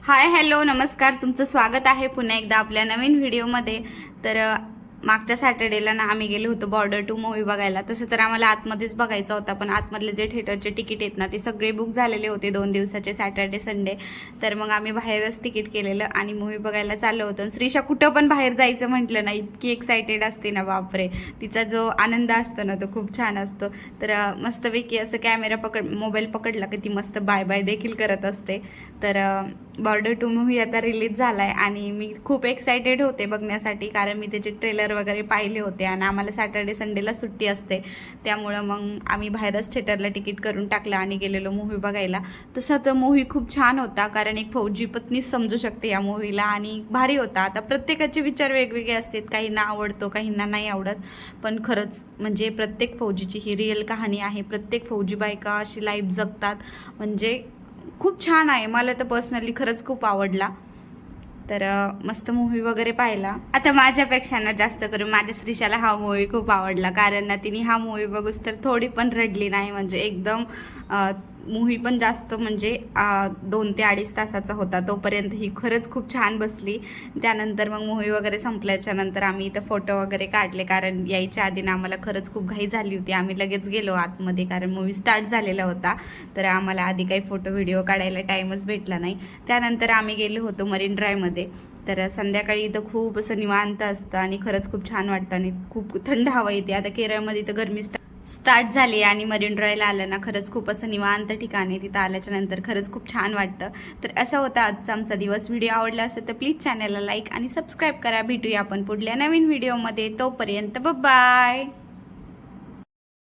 Hi hello नमस्कार, तुमचं स्वागत आहे पुन्हा एकदा आपल्या नवीन व्हिडिओमध्ये. तर मागच्या सॅटर्डेला ना आम्ही गेलो होतो बॉर्डर 2 मूवी बघायला. तसं तर आम्हाला आतमध्येच बघायचा होता, पण आतमधले जे थिएटरचे तिकीट आहेत ना ते सगळे बुक झालेले होते 2 दिवसाचे, सॅटर्डे संडे. तर मग आम्ही बाहेरच तिकीट केलेलं आणि मूवी बघायला चाललो होतो. श्रीशा कुठं पण बाहेर जायचं म्हटलं ना इतकी एक्सायटेड असते ना, बापरे. तिचा जो आनंद असतो ना तो खूप छान असतो. तर मस्तपैकी असं कॅमेरा मोबाईल पकडला की ती मस्त बाय बाय देखील करत असते. तर बॉर्डर 2 मूवी आता रिलीज झालाय आणि मी खूप एक्सायटेड होते बघण्यासाठी, कारण मी त्याचे ट्रेलर वगैरे पाहिले होते आणि आम्हाला सॅटर्डे संडेला सुट्टी असते. त्यामुळं मग आम्ही बाहेरच थिएटरला तिकीट करून टाकलं आणि गेलेलो मूवी बघायला. तसं तर मूवी खूप छान होता, कारण एक फौजी पत्नीच समजू शकते या मूवीला आणि भारी होता. आता प्रत्येकाचे विचार वेगवेगळे असतात, काहींना आवडतो काहींना नाही आवडत, पण खरंच म्हणजे प्रत्येक फौजीची ही रिअल कहाणी आहे. प्रत्येक फौजी बायका अशी लाईफ जगतात, म्हणजे खूप छान आहे. मला तर पर्सनली खरंच खूप आवडला. तर मस्त मूवी वगैरे पाहिला. आता माझ्यापेक्षा ना जास्त करून माझ्या श्रीशाला हा मूवी खूप आवडला, कारण ना तिने हा मूवी बघूस तर थोडी पण रडली नाही. म्हणजे एकदम मूवी पण जास्त म्हणजे 2 ते 2.5 तासाचा होता, तोपर्यंत ही खरंच खूप छान बसली. त्यानंतर मग मूवी वगैरे संपल्याच्या नंतर आम्ही इथं फोटो वगैरे काढले, कारण यायच्या आधी ना आम्हाला खरंच खूप घाई झाली होती. आम्ही लगेच गेलो आतमध्ये, कारण मूवी स्टार्ट झालेला होता. तर आम्हाला आधी काही फोटो व्हिडिओ काढायला टाईमच भेटला नाही. त्यानंतर आम्ही गेलो होतो मरीन ड्राईव्हमध्ये. तर संध्याकाळी इथं खूप असं निवांत असतं आणि खरंच खूप छान वाटतं आणि खूप थंड हवा येते. आता केरळमध्ये तर गरमी स्टार्ट झाली आणि मरीन ड्राईव्हला आलं ना खरंच खूप असं निवांत ठिकाणी, तिथं आल्याच्या नंतर खरंच खूप छान वाटतं. तर असा होता आजचा आमचा दिवस. व्हिडिओ आवडला असेल तर प्लीज चॅनलला लाईक आणि सबस्क्राईब करा. भेटूया आपण पुढल्या नवीन व्हिडिओमध्ये. तोपर्यंत बाय.